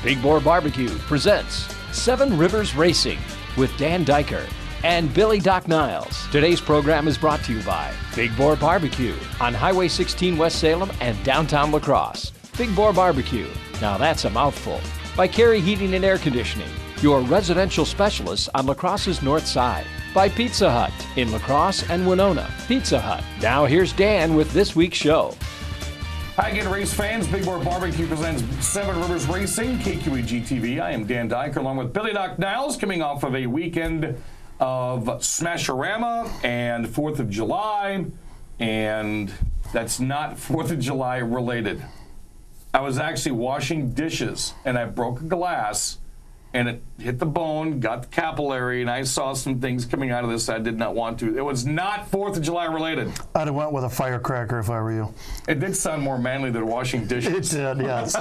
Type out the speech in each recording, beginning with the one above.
Big Boar Barbecue presents Seven Rivers Racing with Dan Diker and Billy Doc Niles. Today's program is brought to you by Big Boar Barbecue on Highway 16 West Salem and downtown La Crosse. Big Boar Barbecue, now that's a mouthful. By Carey Heating and Air Conditioning, your residential specialists on La Crosse's north side. By Pizza Hut in La Crosse and Winona. Pizza Hut. Now here's Dan with this week's show. Hi again, race fans. Big Boar Barbecue presents Seven Rivers Racing, KQEG-TV. I am Dan Diker along with Billy Doc Niles, coming off of a weekend of Smash-o-Rama and 4th of July, and that's not 4th of July related. I was actually washing dishes, and I broke a glass, and it hit the bone, got the capillary, and I saw some things coming out of this I did not want to. It was not 4th of July related. I'd have went with a firecracker if I were you. It did sound more manly than washing dishes. It did, yes.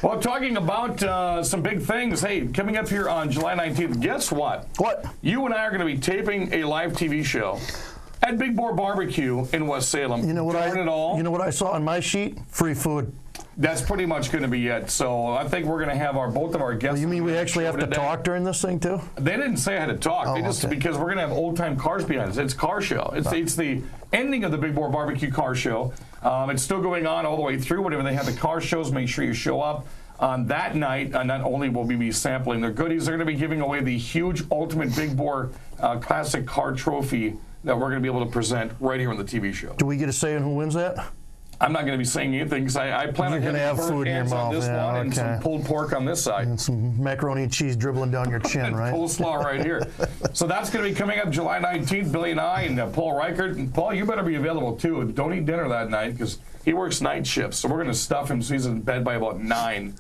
Well, talking about some big things. Hey, coming up here on July 19th, guess what? What? You and I are going to be taping a live TV show at Big Boar Barbecue in West Salem. You know what I saw on my sheet? Free food. That's pretty much going to be it. So I think we're going to have both of our guests. Well, you mean we actually have to talk during this thing too? They didn't say I had to talk. They just because we're going to have old time cars behind us. It's car show. It's the ending of the Big Boar Barbecue car show. It's still going on all the way through. Whenever they have the car shows, make sure you show up on that night. Not only will we be sampling their goodies, they're going to be giving away the huge ultimate Big Boar classic car trophy that we're going to be able to present right here on the TV show. Do we get a say in who wins that? I'm not going to be saying anything because I plan on having have food in your mouth on this one and some pulled pork on this side. And some macaroni and cheese dribbling down your chin, right? Coleslaw right here. So that's going to be coming up July 19th. Billy and I and Paul Reichert. And Paul, you better be available too. Don't eat dinner that night because he works night shifts. So we're going to stuff him so he's in bed by about 9.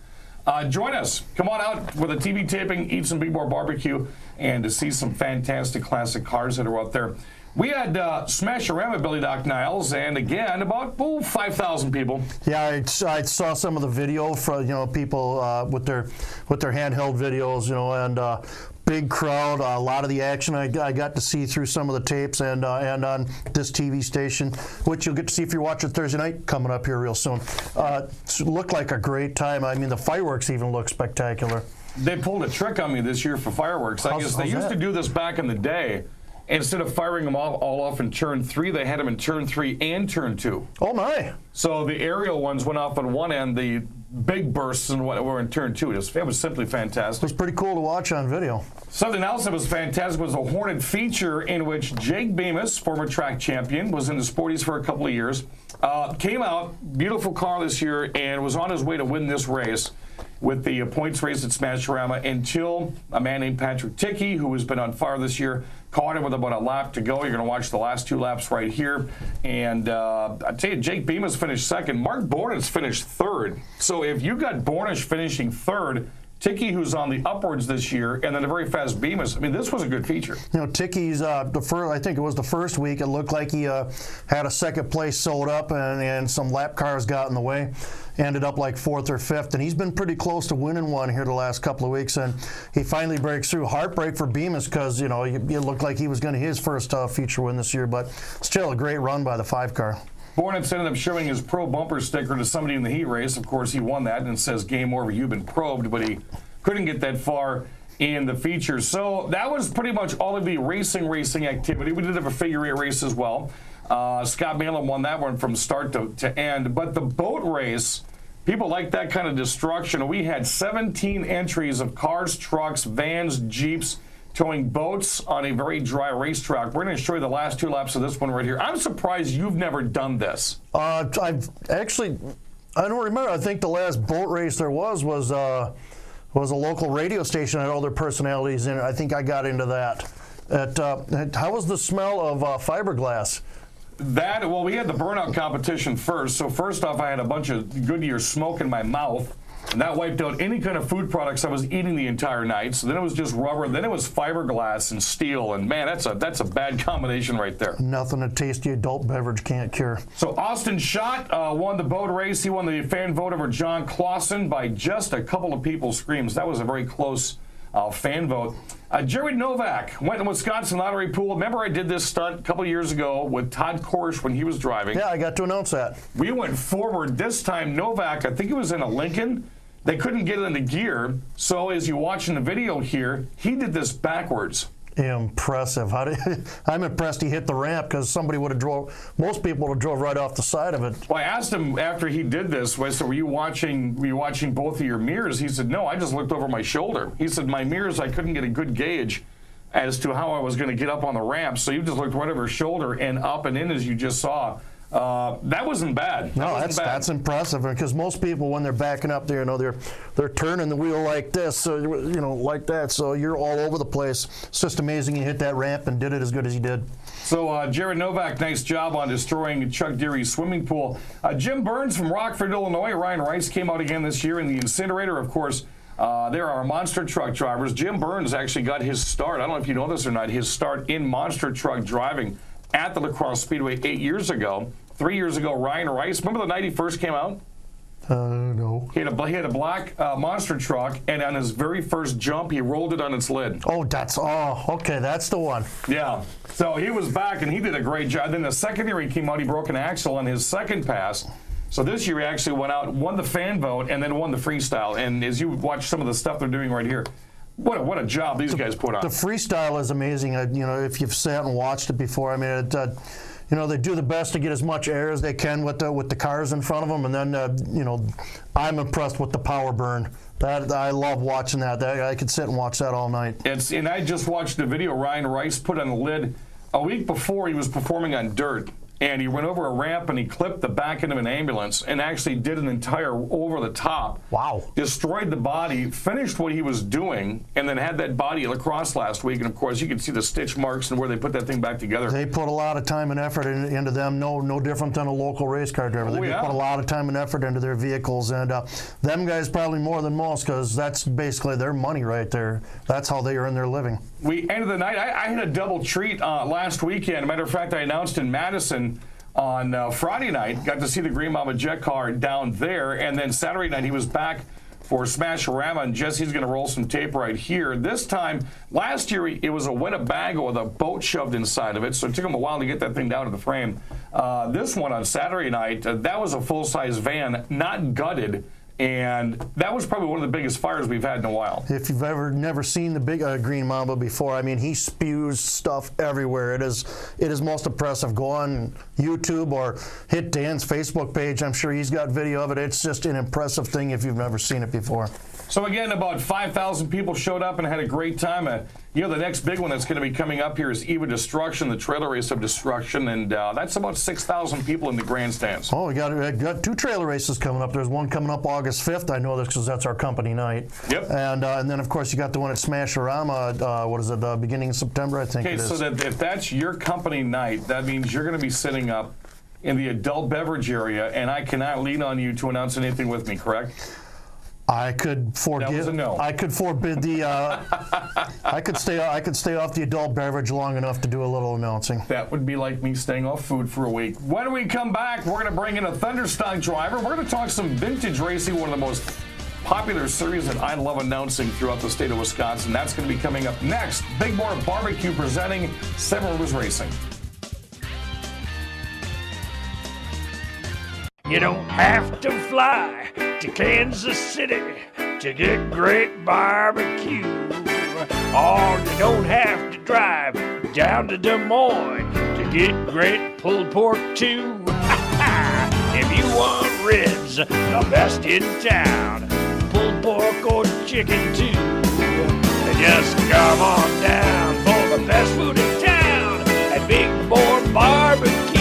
Join us. Come on out with a TV taping, eat some Big Boar Barbecue, and to see some fantastic classic cars that are out there. We had Smash-o-Rama, Billy Doc Niles, and again, about 5,000 people. Yeah, I saw some of the video from people with their handheld videos, and big crowd. A lot of the action I got to see through some of the tapes and on this TV station, which you'll get to see if you're watching Thursday night coming up here real soon. It looked like a great time. I mean, the fireworks even look spectacular. They pulled a trick on me this year for fireworks. I guess they used to do this back in the day. Instead of firing them all off in turn 3, they had them in turn 3 and turn 2. Oh, my. So the aerial ones went off on one end, the big bursts were in turn 2. It was simply fantastic. It was pretty cool to watch on video. Something else that was fantastic was a Hornet feature in which Jake Bemis, former track champion, was in the Sporties for a couple of years, came out, beautiful car this year, and was on his way to win this race with the points race at Smash-o-Rama until a man named Patrick Tickey, who has been on fire this year, caught him with about a lap to go. You're going to watch the last 2 laps right here. And I tell you, Jake Bemis finished second. Mark Bornitz finished third. So if you got Bornish finishing third, Tickey, who's on the upwards this year, and then a very fast Bemis. I mean, this was a good feature. Tickey's I think it was the first week. It looked like he had a second place sewed up, and some lap cars got in the way. Ended up like 4th or 5th, and he's been pretty close to winning one here the last couple of weeks, and he finally breaks through. Heartbreak for Bemis because, it looked like he was going to his first feature win this year, but still a great run by the 5-car. Bornitz ended up showing his pro bumper sticker to somebody in the heat race. Of course, he won that, and it says, "Game over, you've been probed," but he couldn't get that far in the feature. So that was pretty much all of the racing activity. We did have a figure 8 race as well. Scott Moldenhauser won that one from start to end. But the boat race, people like that kind of destruction. We had 17 entries of cars, trucks, vans, Jeeps, towing boats on a very dry racetrack. We're going to show you the last 2 laps of this one right here. I'm surprised you've never done this. I don't remember. I think the last boat race there was a local radio station that had all their personalities in it. I think I got into that. How was the smell of fiberglass? Well, we had the burnout competition first. So first off, I had a bunch of Goodyear smoke in my mouth, and that wiped out any kind of food products I was eating the entire night. So then it was just rubber, then it was fiberglass and steel, and man, that's a bad combination right there. Nothing a tasty adult beverage can't cure. So Austin Schott won the boat race. He won the fan vote over John Clausen by just a couple of people's screams. That was a very close fan vote. Jerry Novak went in the Wisconsin lottery pool. Remember I did this stunt a couple of years ago with Todd Korsch when he was driving. Yeah, I got to announce that. We went forward. This time Novak, I think he was in a Lincoln, they couldn't get it into gear. So as you're watching the video here, he did this backwards. Impressive. I'm impressed he hit the ramp, because somebody would have most people would have drove right off the side of it. Well, I asked him after he did this, I said, were you watching both of your mirrors? He said, no, I just looked over my shoulder. He said, my mirrors, I couldn't get a good gauge as to how I was going to get up on the ramp. So you just looked right over his shoulder and up and in, as you just saw. That wasn't bad. That's impressive, because most people, when they're backing up there, they're turning the wheel like this, so like that. So you're all over the place. It's just amazing you hit that ramp and did it as good as you did. So Jared Novak, nice job on destroying Chuck Deary's swimming pool. Jim Burns from Rockford, Illinois. Ryan Rice came out again this year in the incinerator. Of course, there are monster truck drivers. Jim Burns actually got his start. I don't know if you know this or not. His start in monster truck driving at the Crosse Speedway 8 years ago. 3 years ago, Ryan Rice, remember the night he first came out? No. He had a black monster truck, and on his very first jump, he rolled it on its lid. Okay, that's the one. Yeah. So he was back, and he did a great job. Then the second year he came out, he broke an axle on his second pass. So this year he actually went out, won the fan vote, and then won the freestyle. And as you watch some of the stuff they're doing right here, what a job these guys put on. The freestyle is amazing. If you've sat and watched it before, I mean, they do the best to get as much air as they can with the cars in front of them, and then I'm impressed with the power burn. I love watching that. I could sit and watch that all night. And I just watched the video Ryan Rice put on the lid a week before. He was performing on dirt, and he went over a ramp and he clipped the back end of an ambulance and actually did an entire over the top. Wow. Destroyed the body, finished what he was doing, and then had that body at lacrosse last week. And of course, you can see the stitch marks and where they put that thing back together. They put a lot of time and effort into them, no different than a local race car driver. They put a lot of time and effort into their vehicles, and them guys probably more than most, because that's basically their money right there. That's how they earn their living. We ended the night. I had a double treat last weekend. Matter of fact, I announced in Madison on Friday night, got to see the Green Mama jet car down there, and then Saturday night he was back for Smash-o-Rama, and Jesse's going to roll some tape right here. This time, last year it was a Winnebago with a boat shoved inside of it, so it took him a while to get that thing down to the frame. This one on Saturday night, that was a full-size van, not gutted. And that was probably one of the biggest fires we've had in a while. If you've never seen the big Green Mamba before, I mean, he spews stuff everywhere. It is most impressive. Go on YouTube or hit Dan's Facebook page. I'm sure he's got video of it. It's just an impressive thing if you've never seen it before. So again, about 5,000 people showed up and had a great time. The next big one that's going to be coming up here is Eva Destruction, the trailer race of destruction, and that's about 6,000 people in the grandstands. Oh, we got two trailer races coming up. There's one coming up August 5th. I know this because that's our company night. Yep. And then, of course, you got the one at Smash-o-Rama, beginning of September, I think it is. Okay, so if that's your company night, that means you're going to be sitting up in the adult beverage area, and I cannot lean on you to announce anything with me, correct? I could forgive. That was a no. I could forbid the. I could stay off the adult beverage long enough to do a little announcing. That would be like me staying off food for a week. When we come back, we're going to bring in a Thunderstox driver. We're going to talk some vintage racing, one of the most popular series that I love announcing throughout the state of Wisconsin. That's going to be coming up next. Big Boar Barbecue presenting Seven Rivers Racing. You don't have to fly to Kansas City to get great barbecue. Or you don't have to drive down to Des Moines to get great pulled pork too. If you want ribs, the best in town, pulled pork or chicken too. Just come on down for the best food in town at Big Boar Barbecue.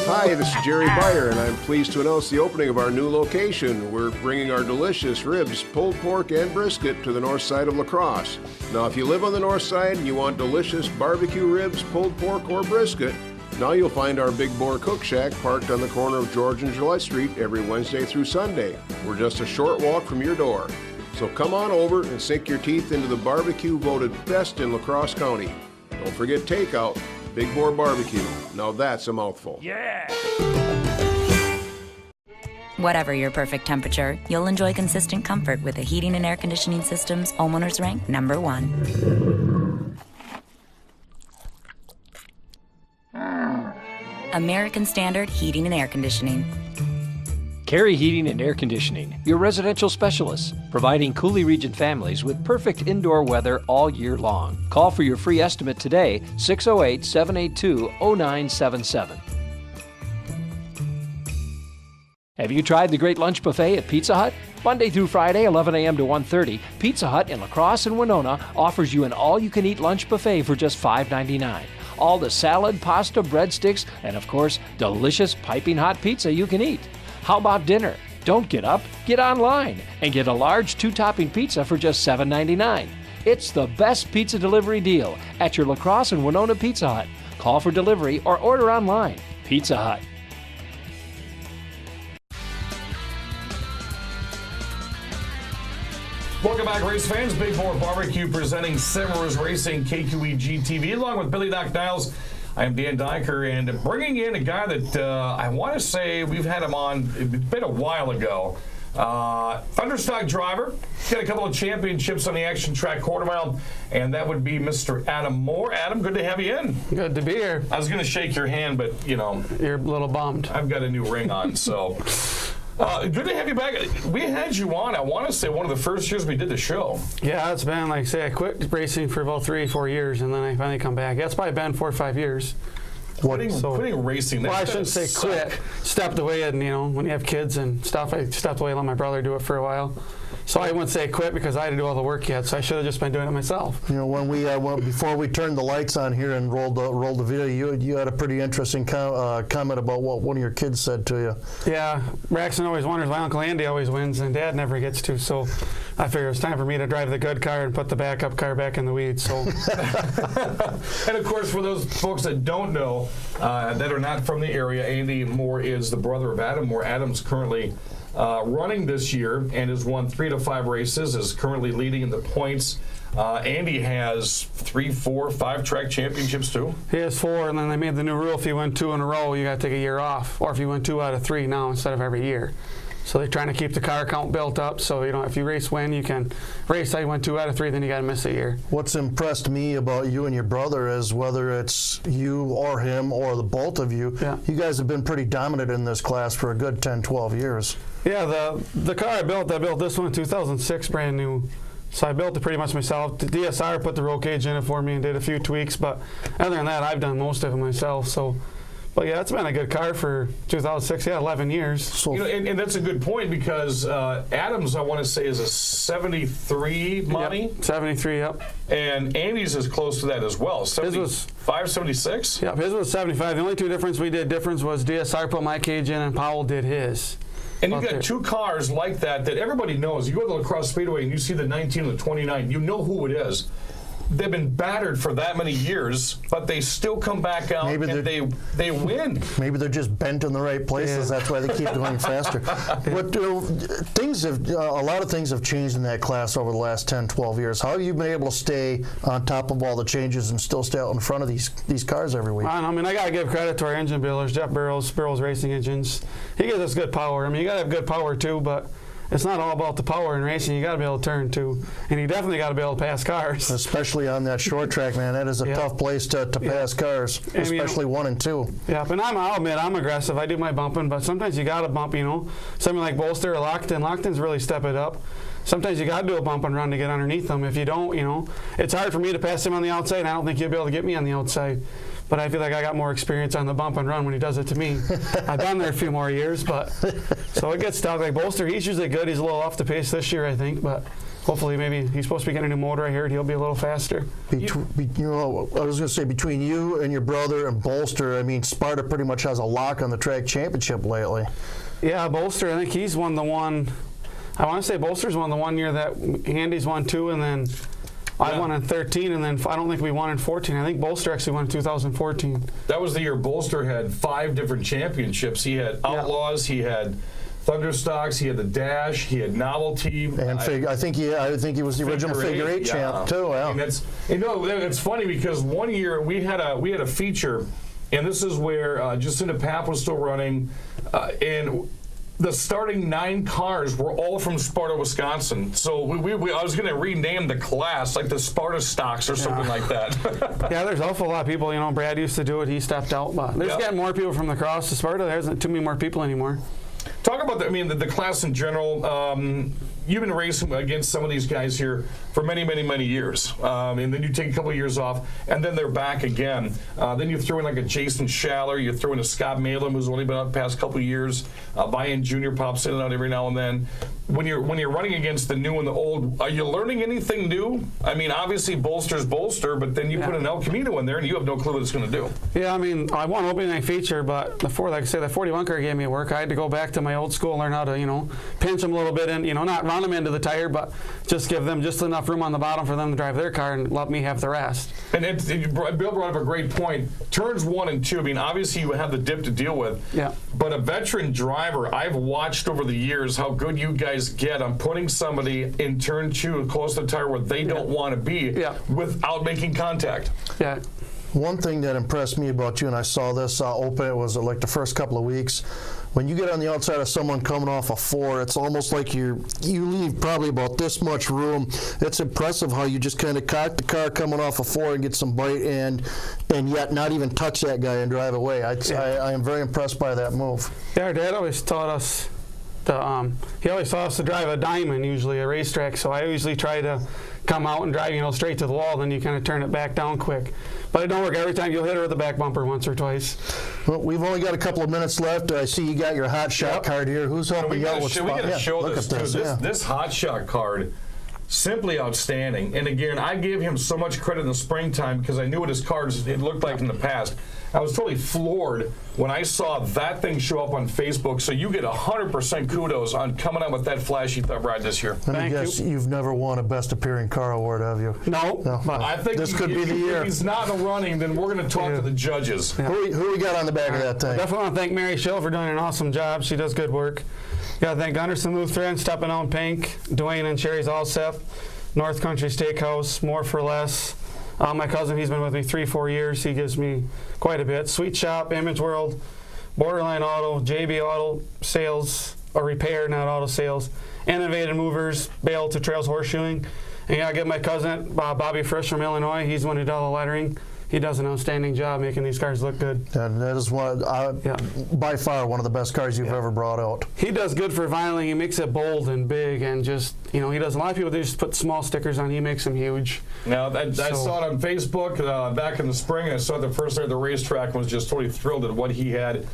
Hi, this is Jerry Beyer, and I'm pleased to announce the opening of our new location. We're bringing our delicious ribs, pulled pork, and brisket to the north side of La Crosse. Now, if you live on the north side and you want delicious barbecue ribs, pulled pork, or brisket, now you'll find our Big Boar Cook Shack parked on the corner of George and Gillette Street every Wednesday through Sunday. We're just a short walk from your door. So come on over and sink your teeth into the barbecue voted best in La Crosse County. Don't forget takeout. Big Boar Barbecue. Now that's a mouthful. Yeah! Whatever your perfect temperature, you'll enjoy consistent comfort with the heating and air conditioning systems homeowners rank #1. American Standard Heating and Air Conditioning. Carey Heating and Air Conditioning, your residential specialists, providing Coulee region families with perfect indoor weather all year long. Call for your free estimate today, 608-782-0977. Have you tried the great lunch buffet at Pizza Hut? Monday through Friday, 11 a.m. to 1:30, Pizza Hut in La Crosse and Winona offers you an all-you-can-eat lunch buffet for just $5.99. All the salad, pasta, breadsticks, and of course, delicious piping hot pizza you can eat. How about dinner? Don't get up, get online and get a large 2-topping pizza for just $7.99. It's the best pizza delivery deal at your La Crosse and Winona Pizza Hut. Call for delivery or order online. Pizza Hut. Welcome back, race fans. Big Boar Barbecue presenting Seven Rivers Racing KQEG TV, along with Billy Doc Niles. I'm Dan Diker, and bringing in a guy that I want to say we've had him on, it's been a while ago. Thunderstox driver, got a couple of championships on the Action Track Quarter Mile, and that would be Mr. Adam Moore. Adam, good to have you in. Good to be here. I was going to shake your hand, but, you know. You're a little bummed. I've got a new ring on, so. Good to have you back. We had you on, I want to say, one of the first years we did the show. Yeah, it's been, like I say, I quit racing for about 3-4 years, and then I finally come back. Yeah, it's probably been 4 or 5 years. Quitting racing. Well, I shouldn't say quit. Stepped away, and, you know, when you have kids and stuff, I stepped away and let my brother do it for a while. So I wouldn't say quit because I had to do all the work yet, so I should have just been doing it myself. You know, when we before we turned the lights on here and rolled the video, you had a pretty interesting comment about what one of your kids said to you. Yeah, Braxton always wonders why Uncle Andy always wins and Dad never gets to, so I figured it was time for me to drive the good car and put the backup car back in the weeds. So, and of course, for those folks that don't know, that are not from the area, Andy Moore is the brother of Adam Moore. Adam's currently running this year and has won 3 to 5 races, is currently leading in the points. Andy has 3, 4, 5 track championships too. He has 4, and then they made the new rule: if you win 2 in a row, you got to take a year off, or if you win 2 out of 3 now instead of every year. So they're trying to keep the car count built up. So, you know, if you win, you can race. I win 2 out of 3, then you got to miss a year. What's impressed me about you and your brother is whether it's you or him or the both of you, you guys have been pretty dominant in this class for a good 10, 12 years. Yeah, the car I built this one in 2006, brand new. So I built it pretty much myself. The DSR put the roll cage in it for me and did a few tweaks, but other than that, I've done most of it myself. So. But yeah, it's been a good car for 2006. Yeah, 11 years. So, you know, and that's a good point because Adams, I want to say, is a 73 money. Yep, 73. Yep. And Andy's is close to that as well. His was 576. Yep, his was 75. The only difference was DSR put my cage in and Powell did his. And you've got 2 cars like that everybody knows. You go to the Crosse Speedway and you see the 19 and the 29, you know who it is. They've been battered for that many years, but they still come back out and they win. Maybe they're just bent in the right places. Yeah. That's why they keep going faster. But a lot of things have changed in that class over the last 10, 12 years. How have you been able to stay on top of all the changes and still stay out in front of these cars every week? I mean, I got to give credit to our engine builders, Jeff Burrows Racing Engines. He gives us good power. I mean, you got to have good power too, but it's not all about the power in racing. You got to be able to turn too, and you definitely got to be able to pass cars. Especially on that short track, man. That is a tough place to pass cars, especially 1 and 2. Yeah, but I'll admit I'm aggressive. I do my bumping, but sometimes you got to bump. You know, something like Bolster or Lockton. Lockton's really step it up. Sometimes you got to do a bump and run to get underneath them. If you don't, you know, it's hard for me to pass him on the outside, and I don't think you'll be able to get me on the outside. But I feel like I got more experience on the bump and run when he does it to me. I've been there a few more years, but so it gets tough. Like Bolster, he's usually good. He's a little off the pace this year, I think, but hopefully maybe he's supposed to be getting a new motor. I heard he'll be a little faster. You know, I was going to say between you and your brother and Bolster, I mean, Sparta pretty much has a lock on the track championship lately. Yeah, Bolster, I think he's won the one. I want to say Bolster's won the 1 year that Andy's won 2, and then I won in 13, and then I don't think we won in 14. I think Bolster actually won in 2014. That was the year Bolster had 5 different championships. He had Outlaws, he had Thunderstox, he had the Dash, he had Novelty, and I think he was the original Figure 8 champ too. Yeah. And it's funny because 1 year we had a feature, and this is where Jacinta Papp was still running, and the starting 9 cars were all from Sparta, Wisconsin. So I was going to rename the class like the Sparta Stocks or something like that. Yeah, there's an awful lot of people. You know, Brad used to do it. He stepped out. But there's getting more people from the Crosse to Sparta. There isn't too many more people anymore. Talk about about the class in general. You've been racing against some of these guys here for many, many, many years. And then you take a couple of years off, and then they're back again. Then you throw in like a Jason Schaller, you throw in a Scott Moldenhauser, who's only been out the past couple of years. Bayern Jr. pops in and out every now and then. When you're running against the new and the old, are you learning anything new? I mean, obviously Bolster's Bolster, but then you put an El Camino in there, and you have no clue what it's going to do. Yeah, I mean, I won opening night feature, but the 41 car gave me work. I had to go back to my old school, learn how to, pinch them a little bit and, not run them into the tire, but just give them just enough room on the bottom for them to drive their car and let me have the rest. And Bill brought up a great point. Turns 1 and 2, I mean, obviously you have the dip to deal with. Yeah. But a veteran driver, I've watched over the years how good you guys get on putting somebody in turn 2 close to the tire where they don't want to be without making contact. Yeah. One thing that impressed me about you, and I saw this open, it was like the first couple of weeks. When you get on the outside of someone coming off a 4, it's almost like you leave probably about this much room. It's impressive how you just kind of cock the car coming off a 4 and get some bite and yet not even touch that guy and drive away. I am very impressed by that move. Yeah, our dad always taught us he always taught us to drive a diamond, usually a racetrack, so I usually try to come out and drive, straight to the wall, then you kind of turn it back down quick. But it don't work every time. You'll hit her with the back bumper once or twice. Well, we've only got a couple of minutes left. I see you got your hot shot card here. Who's helping you out with spot? We got to show this, too. This. This hot shot card, simply outstanding. And again, I gave him so much credit in the springtime because I knew what his cards it looked like in the past. I was totally floored when I saw that thing show up on Facebook. So you get 100% kudos on coming out with that flashy ride this year. Let me guess, you've never won a Best Appearing Car award, have you? No. I think this could be the year. If he's not in the running, then we're going to talk to the judges. Yeah. Who we got on the back of that thing? I definitely want to thank Mary Schill for doing an awesome job. She does good work. Got to thank Gunderson Lutheran, Stepping On Pink, Dwayne and Sherry's Allsep, North Country Steakhouse, More for Less. My cousin, he's been with me 3-4 years. He gives me quite a bit. Sweet Shop, Image World, Borderline Auto, JB Auto Sales, or Repair, not Auto Sales, Innovative Movers, Bale to Trails Horseshoeing. And I get my cousin, Bobby Frisch from Illinois. He's one who does the lettering. He does an outstanding job making these cars look good. And that is by far one of the best cars you've ever brought out. He does good for vinyling. He makes it bold and big and just, he does. A lot of people, they just put small stickers on. He makes them huge. Now, I saw it on Facebook back in the spring. I saw it the first day at the racetrack and was just totally thrilled at what he had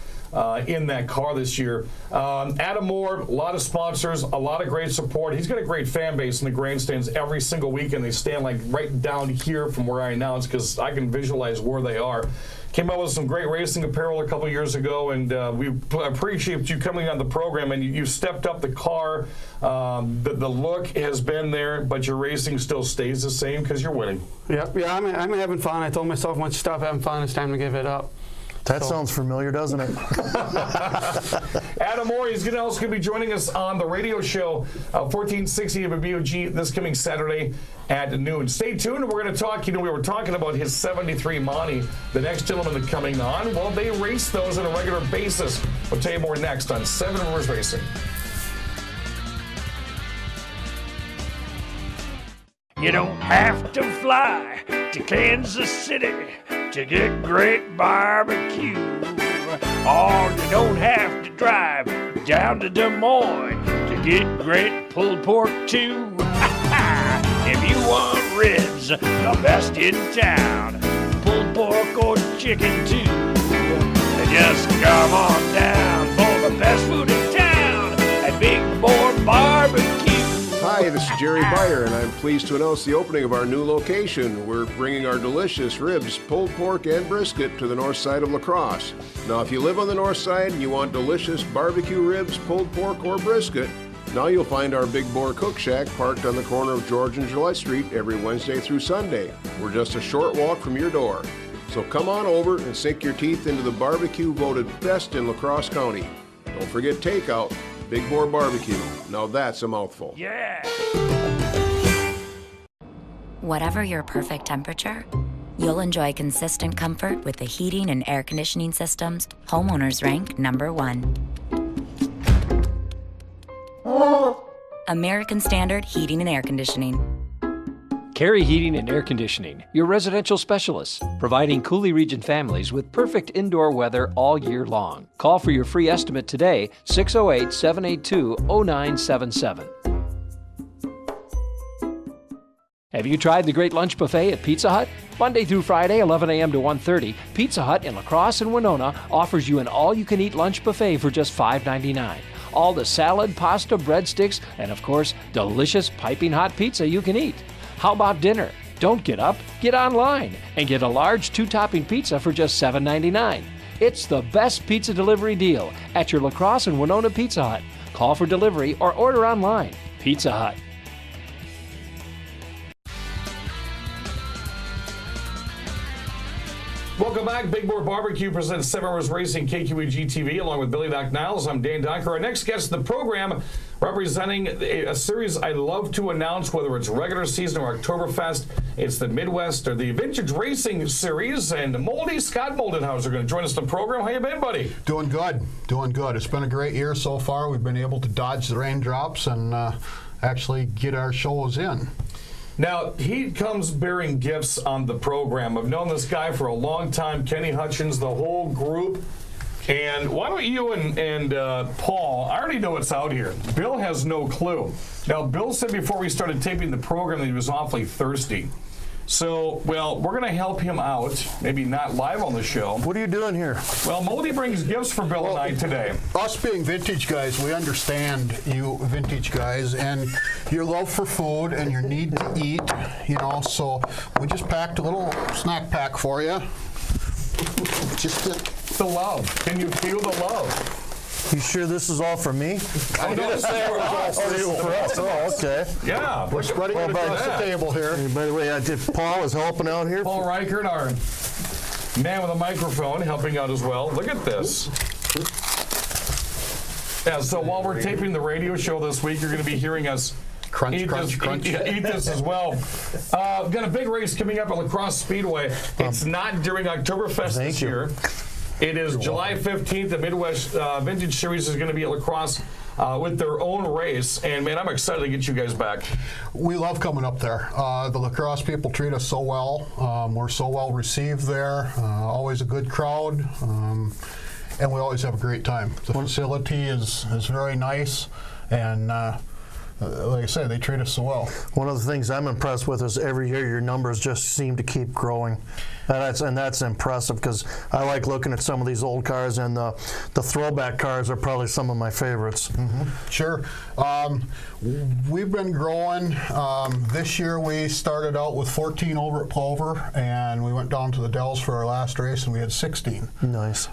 in that car this year. Adam Moore, a lot of sponsors, a lot of great support. He's got a great fan base in the grandstands every single weekend. They stand like right down here from where I announce because I can visualize where they are. Came out with some great racing apparel a couple years ago, and we appreciate you coming on the program. And you stepped up the car. The look has been there, but your racing still stays the same because you're winning. Yeah, I'm having fun. I told myself once you stop having fun, it's time to give it up. That sounds familiar, doesn't it? Adam Moore, he's also going to be joining us on the radio show, 1460 of a BOG this coming Saturday at noon. Stay tuned. We're going to talk, we were talking about his 73 Monty, the next gentleman that's coming on. Well, they race those on a regular basis. We'll tell you more next on 7 Rivers Racing. You don't have to fly to Kansas City to get great barbecue. Or you don't have to drive down to Des Moines to get great pulled pork too. If you want ribs, the best in town, pulled pork or chicken too, just come on down for the best food in town at Big Boar Barbecue. Hi, this is Jerry Beyer, and I'm pleased to announce the opening of our new location. We're bringing our delicious ribs, pulled pork, and brisket to the north side of La Crosse. Now, if you live on the north side and you want delicious barbecue ribs, pulled pork, or brisket, now you'll find our Big Boar Cook Shack parked on the corner of George and Gillette Street every Wednesday through Sunday. We're just a short walk from your door. So come on over and sink your teeth into the barbecue voted best in La Crosse County. Don't forget takeout. Big Boar Barbecue. Now that's a mouthful. Yeah. Whatever your perfect temperature, you'll enjoy consistent comfort with the heating and air conditioning systems homeowners rank #1. American Standard Heating and Air Conditioning. Carey Heating and Air Conditioning, your residential specialists, providing Cooley Region families with perfect indoor weather all year long. Call for your free estimate today, 608-782-0977. Have you tried the great lunch buffet at Pizza Hut? Monday through Friday, 11 a.m. to 1:30, Pizza Hut in La Crosse and Winona offers you an all-you-can-eat lunch buffet for just $5.99. All the salad, pasta, breadsticks, and of course, delicious piping hot pizza you can eat. How about dinner? Don't get up, get online and get a large 2-topping pizza for just $7.99. It's the best pizza delivery deal at your La Crosse and Winona Pizza Hut. Call for delivery or order online. Pizza Hut. Welcome back. Big Board Barbecue presents 7 Rivers Racing, KQEG TV, along with Billy Doc Niles. I'm Dan Diker. Our next guest in the program, representing a series I love to announce, whether it's regular season or Oktoberfest. It's the Midwest or the Vintage Racing Series, and Moldy Scott Moldenhauser are going to join us in the program. How you been, buddy? Doing good. Doing good. It's been a great year so far. We've been able to dodge the raindrops and actually get our shows in. Now, he comes bearing gifts on the program. I've known this guy for a long time, Kenny Hutchins, the whole group. And why don't you and Paul, I already know what's out here. Bill has no clue. Now, Bill said before we started taping the program that he was awfully thirsty. So, well, we're going to help him out, maybe not live on the show. What are you doing here? Well, Moldy brings gifts for Bill and I today. Us being vintage guys, we understand you vintage guys and your love for food and your need to eat, you know, so we just packed a little snack pack for you. Just the love. Can you feel the love? You sure this is all for me? I didn't say it was all for us. Oh, okay. Yeah. We're spreading it across the table here. By the way, Paul is helping out here. Paul Reichert, our man with a microphone, helping out as well. Look at this. Yeah, so while we're taping the radio show this week, you're going to be hearing us crunch, eat this as well. We've got a big race coming up at Crosse Speedway. It's not during Oktoberfest this year. It is July 15th. The Midwest Vintage Series is going to be at La Crosse with their own race. And, man, I'm excited to get you guys back. We love coming up there. The La Crosse people treat us so well. We're so well received there. Always a good crowd. And we always have a great time. The facility is very nice. And like I said, they treat us so well. One of the things I'm impressed with is every year your numbers just seem to keep growing. And that's impressive because I like looking at some of these old cars, and the throwback cars are probably some of my favorites. Mm-hmm. Sure. We've been growing. This year we started out with 14 over at Plover, and we went down to the Dells for our last race, and we had 16. Nice.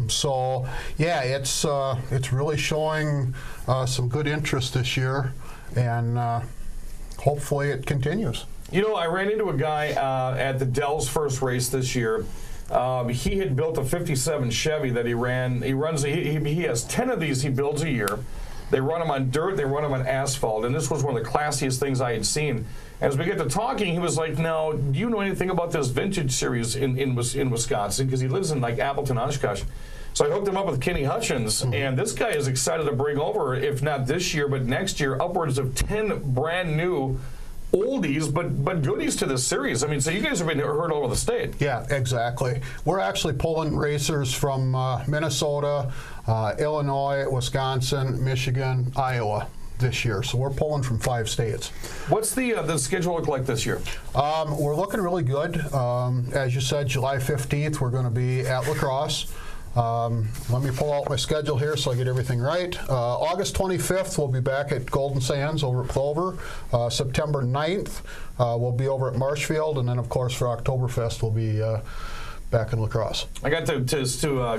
So, yeah, it's really showing some good interest this year, and hopefully it continues. You know, I ran into a guy at the Dells first race this year. He had built a 57 Chevy that he ran. He has 10 of these he builds a year. They run them on dirt, they run them on asphalt, and this was one of the classiest things I had seen. As we get to talking, he was like, "Now, do you know anything about this vintage series in Wisconsin?" Because he lives in like Appleton, Oshkosh. So I hooked him up with Kenny Hutchins, and this guy is excited to bring over, if not this year, but next year, upwards of 10 brand new oldies, but goodies to this series. I mean, so you guys have been heard all over the state. Yeah, exactly. We're actually pulling racers from Minnesota, Illinois, Wisconsin, Michigan, Iowa this year. So we're pulling from 5 states. What's the schedule look like this year? We're looking really good. As you said, July 15th, we're going to be at La Crosse. Let me pull out my schedule here so I get everything right. August 25th, we'll be back at Golden Sands over at Plover. September 9th, we'll be over at Marshfield. And then, of course, for Oktoberfest, we'll be back in La Crosse. I got to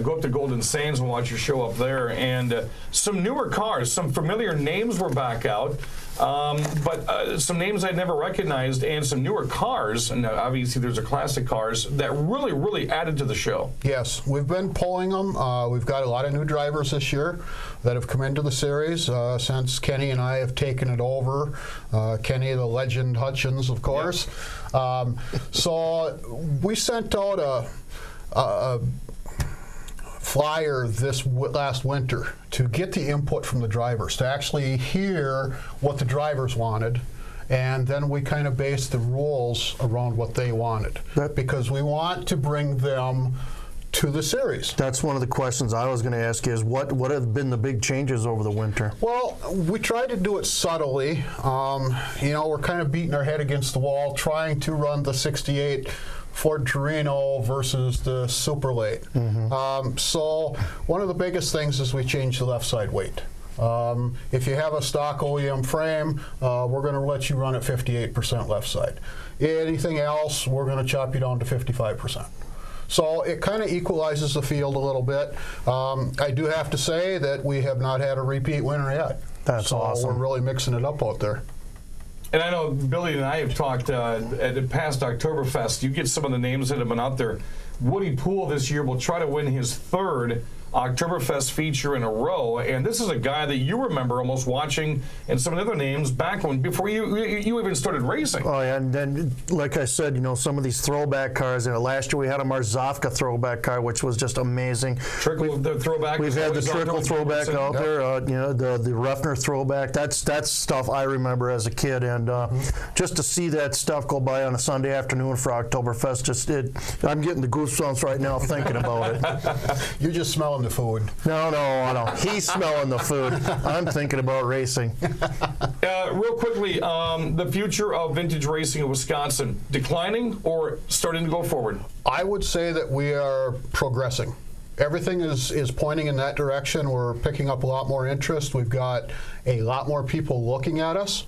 go up to Golden Sands and watch your show up there. And some newer cars, some familiar names were back out. But some names I'd never recognized, and some newer cars, and obviously there's a classic cars, that really, really added to the show. Yes, we've been pulling them. We've got a lot of new drivers this year that have come into the series since Kenny and I have taken it over. Kenny, the legend Hutchins, of course. Yep. So we sent out a flyer this last winter to get the input from the drivers, to actually hear what the drivers wanted and then we kind of based the rules around what they wanted, because we want to bring them to the series. That's one of the questions I was going to ask you is what have been the big changes over the winter? Well, we tried to do it subtly. You know, we're kind of beating our head against the wall trying to run the 68 Ford Torino versus the Super Late. So one of the biggest things is we changed the left side weight. If you have a stock OEM frame, we're going to let you run at 58% left side. Anything else, we're going to chop you down to 55%. So it kind of equalizes the field a little bit. I do have to say that we have not had a repeat winner yet. That's awesome. So we're really mixing it up out there. And I know Billy and I have talked at the past Oktoberfest. You get some of the names that have been out there. Woody Poole this year will try to win his third Oktoberfest feature in a row, and this is a guy that you remember almost watching, and some of the other names back when before you even started racing. Oh yeah, and then like I said, you know, some of these throwback cars. You know, last year we had a Marzovka throwback car, which was just amazing. The throwback. We've had the Trickle throwback out there. You know, the Ruffner throwback. That's stuff I remember as a kid, and just to see that stuff go by on a Sunday afternoon for Oktoberfest, I'm getting the goosebumps right now thinking about it. You're just smelling the food. No. He's smelling the food. I'm thinking about racing. Real quickly, the future of vintage racing in Wisconsin, declining or starting to go forward? I would say that we are progressing. Everything is pointing in that direction. We're picking up a lot more interest. We've got a lot more people looking at us.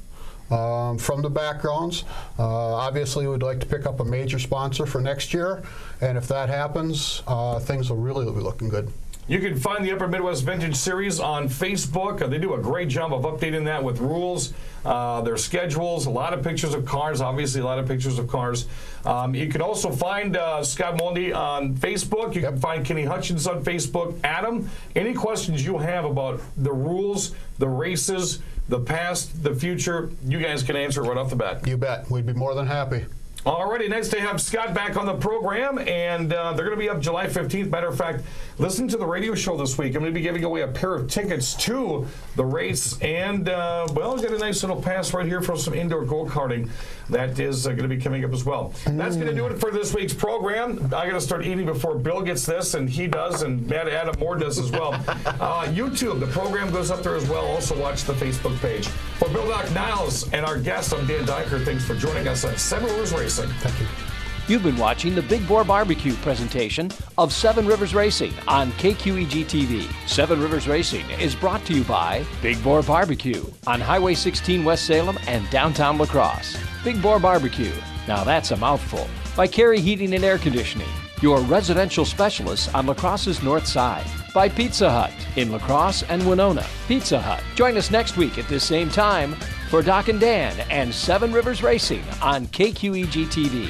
From the backgrounds. Obviously, we'd like to pick up a major sponsor for next year, and if that happens, things will really be looking good. You can find the Upper Midwest Vintage Series on Facebook. They do a great job of updating that with rules, their schedules, a lot of pictures of cars, obviously a lot of pictures of cars. You can also find Scott Moldenhauser on Facebook. You can find Kenny Hutchins on Facebook. Adam, any questions you have about the rules, the races, the past, the future, you guys can answer right off the bat. You bet. We'd be more than happy. Alrighty, nice to have Scott back on the program, and they're going to be up July 15th. Matter of fact, listen to the radio show this week. I'm going to be giving away a pair of tickets to the race, and, well, we've got a nice little pass right here for some indoor go-karting that is going to be coming up as well. That's going to do it for this week's program. I got to start eating before Bill gets this, and he does, and Adam Moore does as well. YouTube, the program goes up there as well. Also watch the Facebook page. For Bill Doc Niles and our guest, I'm Dan Diker. Thanks for joining us on Seven Rivers Racing. Thank you. You've been watching the Big Boar Barbecue presentation of Seven Rivers Racing on KQEG TV. Seven Rivers Racing is brought to you by Big Boar Barbecue on Highway 16 West Salem and downtown La Crosse. Big Boar Barbecue, now that's a mouthful. By Carey Heating and Air Conditioning, your residential specialists on La Crosse's north side. By Pizza Hut in La Crosse and Winona. Pizza Hut. Join us next week at this same time for Doc and Dan and Seven Rivers Racing on KQEG TV.